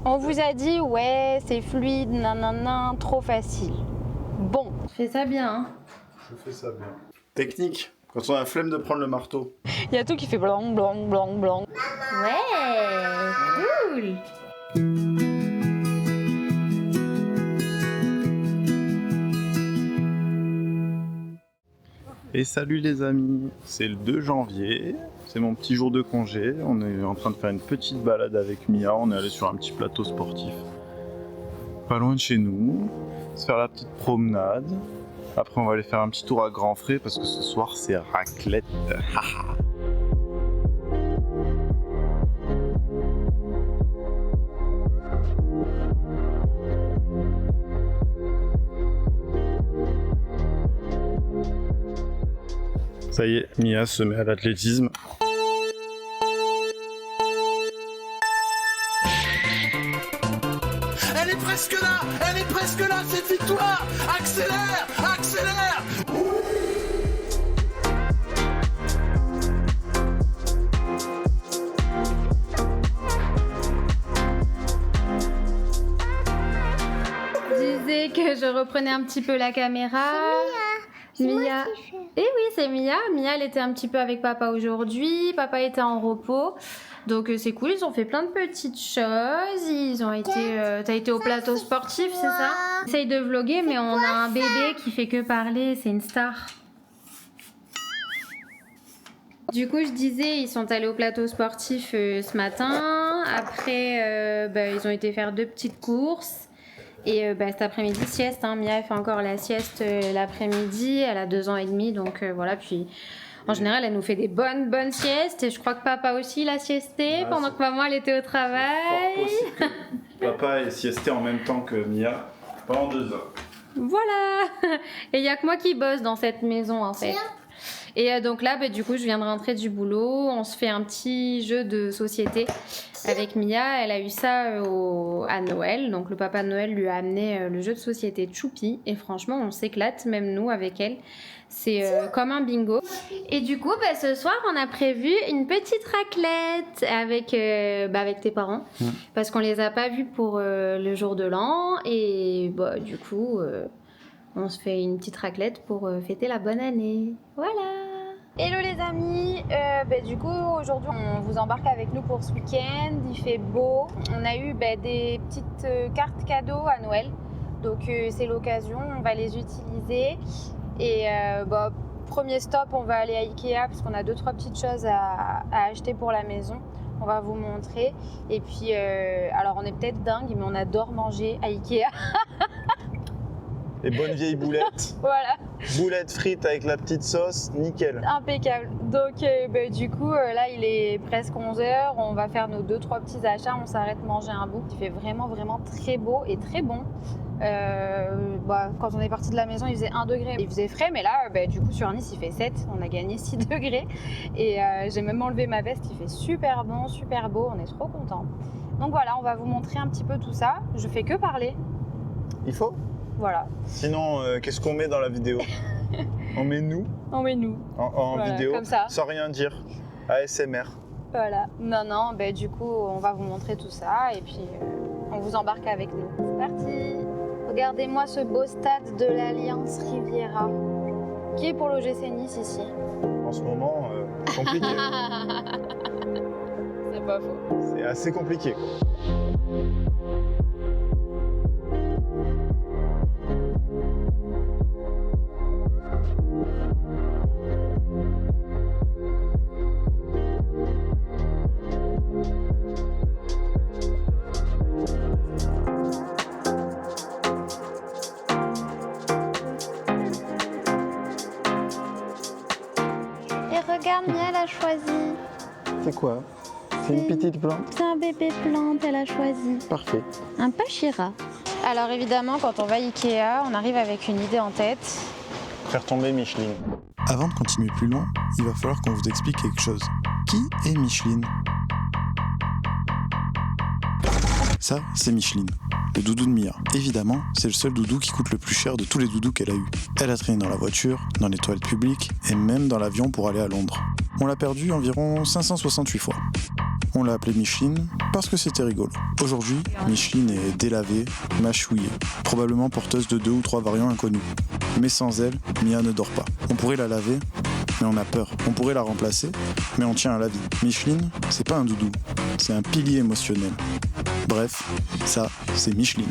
On vous a dit, ouais, c'est fluide, nanana, trop facile. Bon, fais ça bien, hein. Je fais ça bien. Technique, quand on a la flemme de prendre le marteau. Il y a tout qui fait blanc, blanc, blanc, blanc. Ouais, cool. Et salut les amis, c'est le 2 janvier, c'est mon petit jour de congé. On est en train de faire une petite balade avec Mia, on est allé sur un petit plateau sportif. Pas loin de chez nous, se faire la petite promenade. Après on va aller faire un petit tour à Grand Frais parce que ce soir c'est raclette. Ça y est, Mia se met à l'athlétisme. Elle est presque là, cette victoire. Accélère, accélère. Je disais que je reprenais un petit peu la caméra. Mia. Eh oui, c'est Mia. Mia, elle était un petit peu avec papa aujourd'hui. Papa était en repos. Donc c'est cool, ils ont fait plein de petites choses. Ils ont été. T'as été au plateau sportif, c'est ça? Essaye de vlogger, mais on a un bébé qui fait que parler. C'est une star. Du coup, je disais, ils sont allés au plateau sportif ce matin. Après, ils ont été faire 2 petites courses. Et cet après-midi, sieste, hein. Mia elle fait encore la sieste l'après-midi, elle a 2 ans et demi, donc voilà. Puis en général, elle nous fait des bonnes siestes. Et je crois que papa aussi il a siesté pendant que maman elle était au travail. Papa est siesté en même temps que Mia pendant 2 heures. Voilà. Et il n'y a que moi qui bosse dans cette maison en fait. Et donc là, du coup, je viens de rentrer du boulot. On se fait un petit jeu de société avec Mia. Elle a eu ça à Noël. Donc le papa de Noël lui a amené le jeu de société Choupi. Et franchement, on s'éclate, même nous, avec elle. C'est comme un bingo. Et du coup, ce soir, on a prévu une petite raclette avec tes parents. Parce qu'on les a pas vus pour le jour de l'an. Et du coup... on se fait une petite raclette pour fêter la bonne année. Voilà. Hello les amis. Du coup, aujourd'hui, on vous embarque avec nous pour ce week-end. Il fait beau. On a eu des petites cartes cadeaux à Noël. Donc, c'est l'occasion. On va les utiliser. Et premier stop, on va aller à Ikea parce qu'on a 2-3 petites choses à acheter pour la maison. On va vous montrer. Et puis, alors on est peut-être dingue, mais on adore manger à Ikea. Les bonnes vieilles boulettes. Voilà. Boulettes frites avec la petite sauce, nickel. Impeccable. Donc du coup, là il est presque 11h. On va faire nos 2-3 petits achats. On s'arrête manger un bout. Il fait vraiment très beau et très bon. Quand on est parti de la maison, il faisait 1 degré. Il faisait frais, mais là, du coup, sur Nice, il fait 7. On a gagné 6 degrés. Et j'ai même enlevé ma veste. Il fait super bon, super beau. On est trop contents. Donc voilà, on va vous montrer un petit peu tout ça. Je fais que parler. Il faut. Voilà. Sinon, qu'est-ce qu'on met dans la vidéo? On met nous. On met nous. En Voilà, vidéo, comme ça. sans rien dire. ASMR. Voilà. Non, du coup, on va vous montrer tout ça et puis on vous embarque avec nous. C'est parti. Regardez-moi ce beau stade de l'Alliance Riviera, qui est pour l'OGC Nice ici. En ce moment, compliqué. C'est pas faux. C'est assez compliqué. Regarde, Mia, elle a choisi. C'est quoi? C'est une petite plante? C'est un bébé plante, elle a choisi. Parfait. Un pachira. Alors évidemment, quand on va à Ikea, on arrive avec une idée en tête. Faire tomber Micheline. Avant de continuer plus loin, il va falloir qu'on vous explique quelque chose. Qui est Micheline? Ça, c'est Micheline, le doudou de Mia. Évidemment, c'est le seul doudou qui coûte le plus cher de tous les doudous qu'elle a eu. Elle a traîné dans la voiture, dans les toilettes publiques et même dans l'avion pour aller à Londres. On l'a perdue environ 568 fois. On l'a appelée Micheline parce que c'était rigolo. Aujourd'hui, Micheline est délavée, mâchouillée, probablement porteuse de 2 ou 3 variants inconnus. Mais sans elle, Mia ne dort pas. On pourrait la laver, mais on a peur. On pourrait la remplacer, mais on tient à la vie. Micheline, c'est pas un doudou, c'est un pilier émotionnel. Bref, ça, c'est Micheline.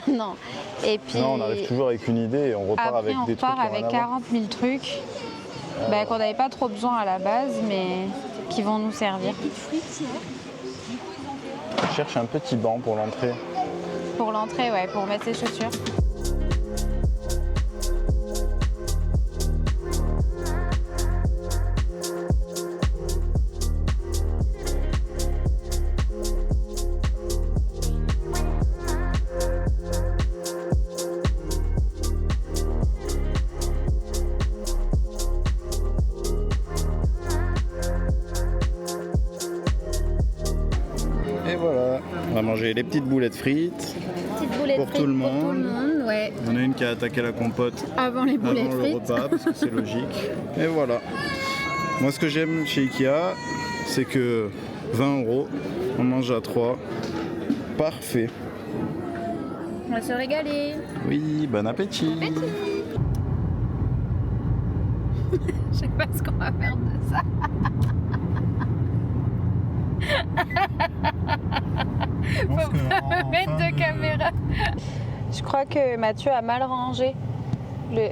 Non. Et puis Non, on arrive toujours avec une idée et on repart après, avec on des trucs repart avec 40 000 trucs qu'on n'avait pas trop besoin à la base, mais qui vont nous servir. Je cherche un petit banc pour l'entrée. Pour l'entrée, ouais, pour mettre ses chaussures. Et voilà, on va manger les petites boulettes frites. Petite boulette Pour frites tout le pour tout le monde. monde, ouais. Il y en a une qui a attaqué la compote Avant les boulettes avant le frites. repas, parce que c'est logique. Et voilà. Moi, ce que j'aime chez Ikea, c'est que 20 €, on mange à 3. Parfait. On va se régaler. Oui, bon appétit. Je sais pas ce qu'on va faire de ça. Faut pas mettre de caméra. Je crois que Mathieu a mal rangé le.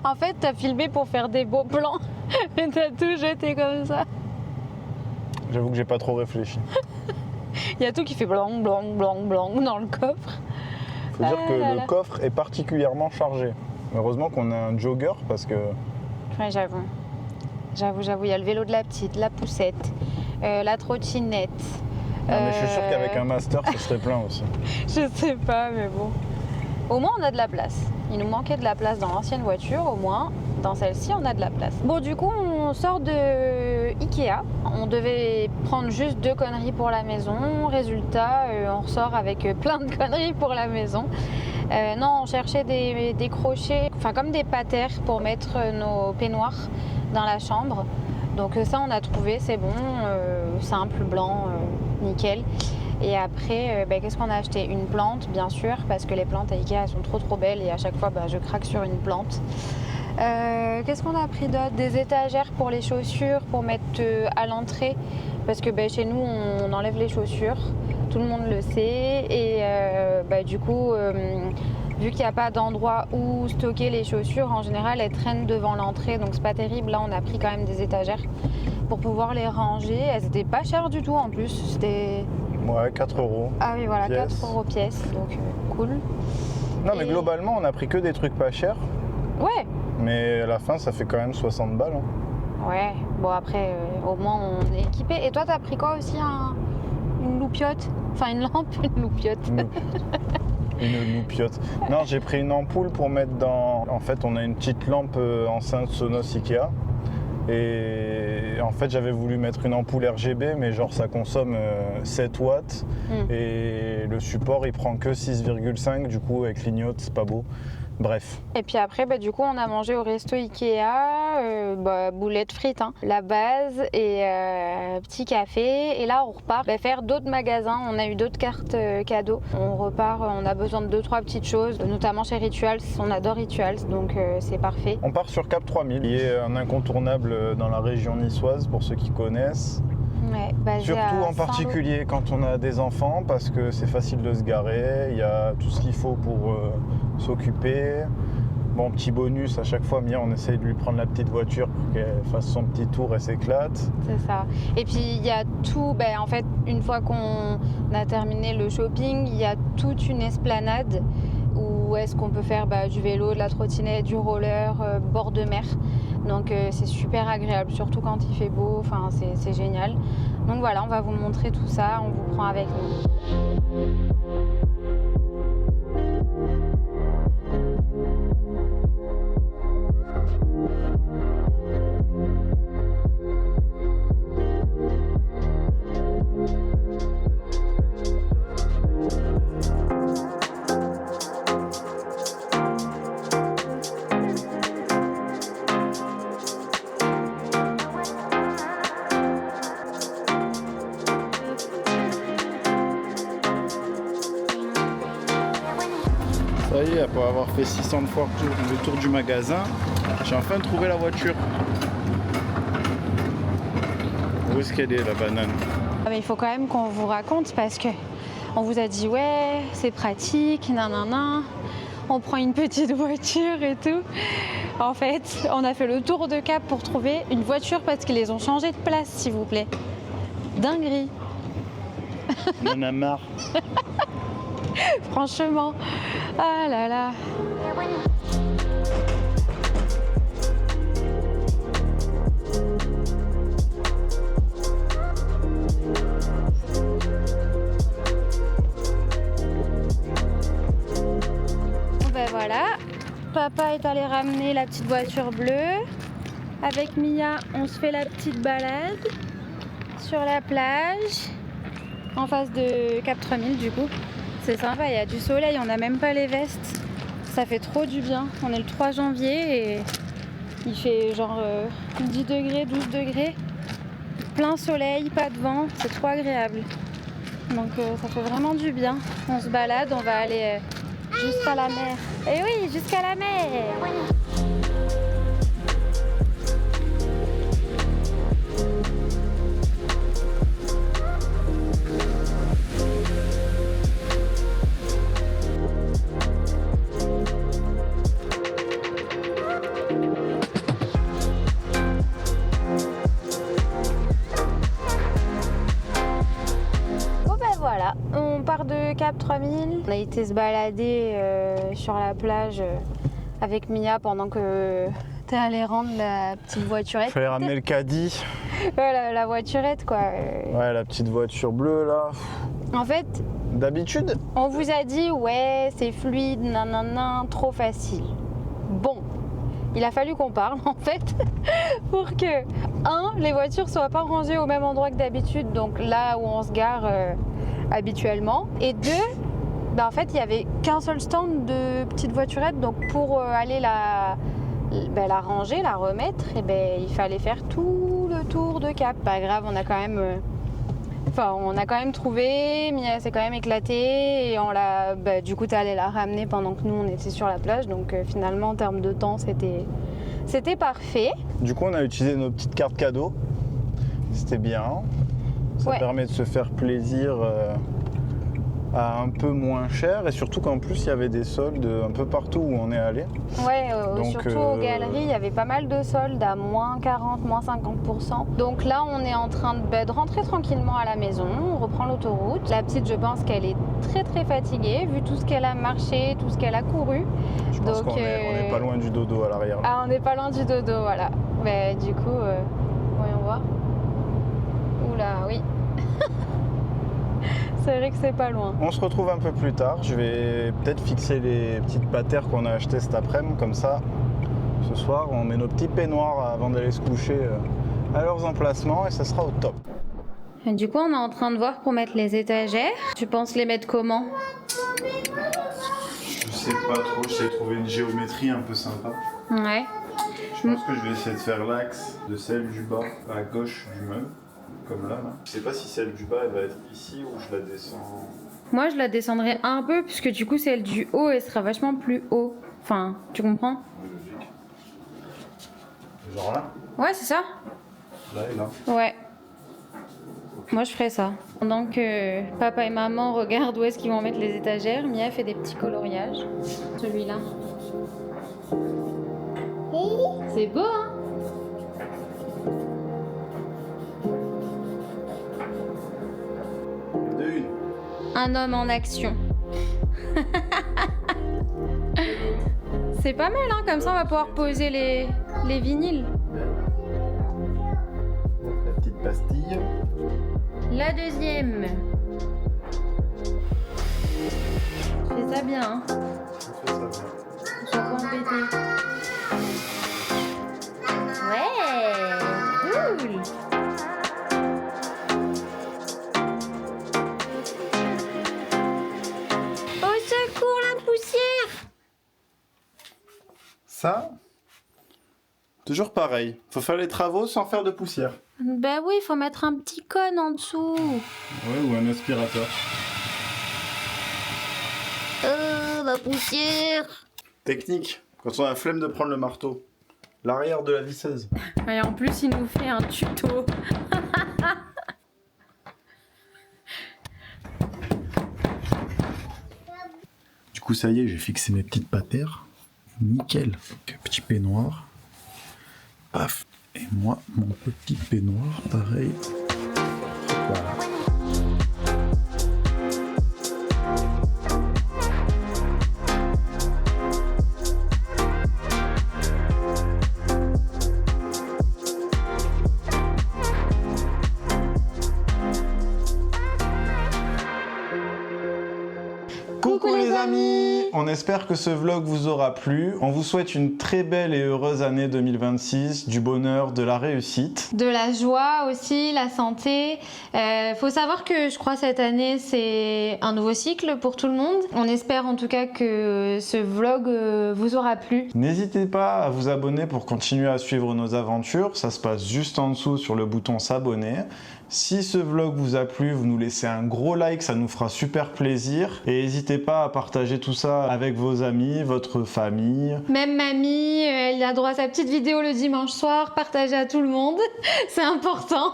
En fait, t'as filmé pour faire des beaux plans, mais t'as tout jeté comme ça. J'avoue que j'ai pas trop réfléchi. Il y a tout qui fait blanc, blanc, blanc, blanc dans le coffre. Faut dire que Ah là le là. coffre est particulièrement chargé. Heureusement qu'on a un jogger parce que Ouais, j'avoue. J'avoue, il y a le vélo de la petite, la poussette, la trottinette. non, mais je suis sûr qu'avec un master, ce serait plein aussi. Je sais pas, mais bon. Au moins, on a de la place. Il nous manquait de la place dans l'ancienne voiture, au moins. Dans celle-ci, on a de la place. Bon, du coup, on sort de Ikea. On devait prendre juste 2 conneries pour la maison. Résultat, on ressort avec plein de conneries pour la maison. Non, on cherchait des crochets, enfin comme des patères pour mettre nos peignoirs dans la chambre. Donc ça, on a trouvé, c'est bon, simple, blanc, nickel. Et après, qu'est-ce qu'on a acheté? Une plante, bien sûr, parce que les plantes à Ikea, elles sont trop belles et à chaque fois, je craque sur une plante. Qu'est-ce qu'on a pris d'autre? Des étagères pour les chaussures, pour mettre à l'entrée, parce que chez nous, on enlève les chaussures, tout le monde le sait, et du coup, vu qu'il n'y a pas d'endroit où stocker les chaussures, en général, elles traînent devant l'entrée, donc c'est pas terrible. Là, on a pris quand même des étagères pour pouvoir les ranger. Elles étaient pas chères du tout en plus, c'était... Ouais, 4 €. Ah oui, voilà, Pièce. 4 € pièce, donc cool. Non, mais Et- globalement, on a pris que des trucs pas chers. Ouais, Mais à la fin, ça fait quand même 60 balles. Hein. ouais, bon après, au moins on est équipé. Et toi, t'as pris quoi aussi? Une loupiote? Enfin, une lampe, une loupiote. Une loupiote. Non, j'ai pris une ampoule pour mettre dans... En fait, on a une petite lampe enceinte Sonos Ikea. Et en fait, j'avais voulu mettre une ampoule RGB, mais genre ça consomme 7 watts. Et le support, il prend que 6,5. Du coup, elle clignote, c'est pas beau. Bref. Et puis après, du coup, on a mangé au resto Ikea, boulettes frites, hein, la base et petit café. Et là, on repart faire d'autres magasins. On a eu d'autres cartes cadeaux. On repart, on a besoin de 2-3 petites choses, notamment chez Rituals. On adore Rituals, donc c'est parfait. On part sur Cap 3000, qui est un incontournable dans la région niçoise, pour ceux qui connaissent. Ouais, basé Surtout à en Saint-Lô. particulier quand on a des enfants, parce que c'est facile de se garer, il y a tout ce qu'il faut pour s'occuper. Bon, petit bonus, à chaque fois, Mia, on essaye de lui prendre la petite voiture pour qu'elle fasse son petit tour et s'éclate. C'est ça. Et puis il y a tout, en fait, une fois qu'on a terminé le shopping, il y a toute une esplanade où est-ce qu'on peut faire du vélo, de la trottinette, du roller, bord de mer. Donc c'est super agréable, surtout quand il fait beau, enfin c'est génial. Donc voilà, on va vous montrer tout ça, on vous prend avec nous. Ça y est, après avoir fait 600 fois le tour du magasin, j'ai enfin trouvé la voiture. Où est-ce qu'elle est la banane? Ah mais il faut quand même qu'on vous raconte parce que on vous a dit ouais, c'est pratique, nanana. On prend une petite voiture et tout. En fait, on a fait le tour de Cap pour trouver une voiture parce qu'ils les ont changé de place, s'il vous plaît. Dinguerie. On en a marre. Franchement. Ah là là. Ben voilà, papa est allé ramener la petite voiture bleue. Avec Mia, on se fait la petite balade sur la plage, en face de Cap 3000 du coup. C'est sympa, il y a du soleil, on n'a même pas les vestes. Ça fait trop du bien. On est le 3 janvier et il fait genre 10 degrés, 12 degrés. Plein soleil, pas de vent, c'est trop agréable. Donc ça fait vraiment du bien. On se balade, on va aller jusqu'à la mer. Eh oui, jusqu'à la mer. Voilà, on part de Cap 3000. On a été se balader sur la plage avec Mia pendant que t'es allé rendre la petite voiturette. Fallait ramener le caddie. Voilà, la voiturette quoi. Ouais, la petite voiture bleue là. En fait, d'habitude, on vous a dit ouais, c'est fluide, nanana, trop facile. Bon, il a fallu qu'on parle en fait pour que, les voitures soient pas rangées au même endroit que d'habitude, donc là où on se gare habituellement. Et 2, en fait, il n'y avait qu'un seul stand de petites voiturettes, donc pour aller la ranger, la remettre, il fallait faire tout le tour de Cap. Pas grave, on a quand même trouvé, Mia s'est quand même éclatée et on l'a, du coup t'es allé la ramener pendant que nous on était sur la plage, donc finalement en termes de temps c'était parfait. Du coup on a utilisé nos petites cartes cadeaux, c'était bien, ça permet de se faire plaisir à un peu moins cher et surtout qu'en plus il y avait des soldes un peu partout où on est allé. Ouais, donc, surtout aux galeries, il y avait pas mal de soldes à moins 40, moins 50%. Donc là, on est en train de rentrer tranquillement à la maison, on reprend l'autoroute. La petite, je pense qu'elle est très très fatiguée, vu tout ce qu'elle a marché, tout ce qu'elle a couru. Je pense qu'on est pas loin du dodo à l'arrière. Ah, on n'est pas loin du dodo, voilà. Mais du coup, voyons voir. Oula, oui. C'est vrai que c'est pas loin. On se retrouve un peu plus tard. Je vais peut-être fixer les petites patères qu'on a achetées cet après-midi. Comme ça, ce soir, on met nos petits peignoirs avant d'aller se coucher à leurs emplacements et ça sera au top. Et du coup, on est en train de voir pour mettre les étagères. Tu penses les mettre comment? Je sais pas trop. J'ai trouvé une géométrie un peu sympa. Ouais. Je pense que je vais essayer de faire l'axe de celle du bas à gauche du meuble. Comme là. Je sais pas si celle du bas elle va être ici ou je la descends. Moi je la descendrai un peu puisque du coup celle du haut elle sera vachement plus haut. Enfin, tu comprends? Logique. Genre là? Ouais, c'est ça. Là et là. Ouais. Okay. Moi je ferai ça. Pendant que papa et maman regardent où est-ce qu'ils vont mettre les étagères, Mia fait des petits coloriages. Celui-là. C'est beau hein? Un homme en action. C'est pas mal, hein, comme ça on va pouvoir poser les vinyles. La petite pastille. La deuxième. Fais ça bien, hein. Je fais ça bien. Sois pas embêté. Ouais, cool. Ça, toujours pareil. Faut faire les travaux sans faire de poussière. Bah oui, faut mettre un petit cône en dessous. Ouais, ou un aspirateur. La poussière. Technique, quand on a la flemme de prendre le marteau. L'arrière de la visseuse. Et en plus, il nous fait un tuto. Du coup, ça y est, j'ai fixé mes petites patères. Nickel. Petit peignoir. Paf. Et moi, mon petit peignoir, pareil. Voilà. Coucou les amis! On espère que ce vlog vous aura plu. On vous souhaite une très belle et heureuse année 2026, du bonheur, de la réussite. De la joie aussi, la santé. Faut savoir que je crois cette année c'est un nouveau cycle pour tout le monde. On espère en tout cas que ce vlog vous aura plu. N'hésitez pas à vous abonner pour continuer à suivre nos aventures. Ça se passe juste en dessous sur le bouton s'abonner. Si ce vlog vous a plu, vous nous laissez un gros like, ça nous fera super plaisir. Et n'hésitez pas à partager tout ça avec vos amis, votre famille. Même mamie, elle a droit à sa petite vidéo le dimanche soir, partagée à tout le monde. C'est important.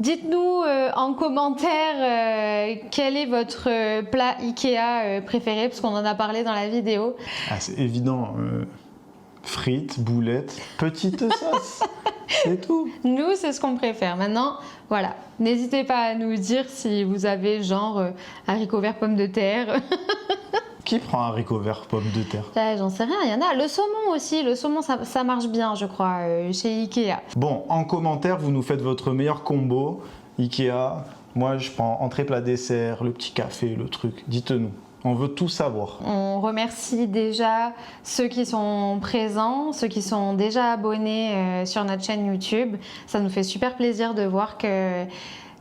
Dites-nous en commentaire quel est votre plat Ikea préféré, parce qu'on en a parlé dans la vidéo. Ah, c'est évident. Frites, boulettes, petite sauce. C'est tout. Nous, c'est ce qu'on préfère. Maintenant, voilà. N'hésitez pas à nous dire si vous avez genre haricots verts, pommes de terre. Qui prend haricot vert, pommes de terre? J'en sais rien, il y en a. Le saumon aussi. Le saumon, ça marche bien, je crois, chez Ikea. Bon, en commentaire, vous nous faites votre meilleur combo Ikea. Moi, je prends entrée, plat, dessert, le petit café, le truc. Dites-nous. On veut tout savoir. On remercie déjà ceux qui sont présents, ceux qui sont déjà abonnés sur notre chaîne YouTube. Ça nous fait super plaisir de voir que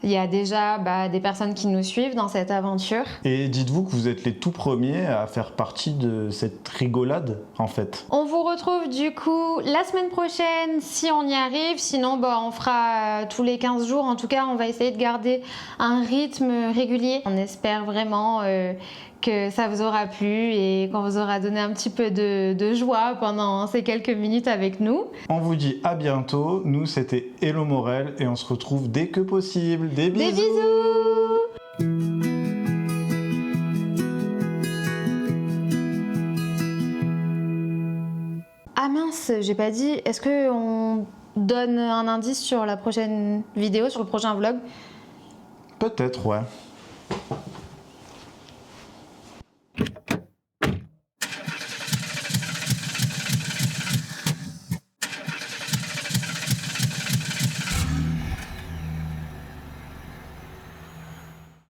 il y a déjà des personnes qui nous suivent dans cette aventure. Et dites-vous que vous êtes les tout premiers à faire partie de cette rigolade, en fait. On vous retrouve du coup la semaine prochaine si on y arrive. Sinon, on fera tous les 15 jours. En tout cas, on va essayer de garder un rythme régulier. On espère vraiment que ça vous aura plu et qu'on vous aura donné un petit peu de joie pendant ces quelques minutes avec nous. On vous dit à bientôt. Nous, c'était Hello Morel et on se retrouve dès que possible. Des bisous! Des bisous! Ah mince, j'ai pas dit. Est-ce qu'on donne un indice sur la prochaine vidéo, sur le prochain vlog? Peut-être, ouais.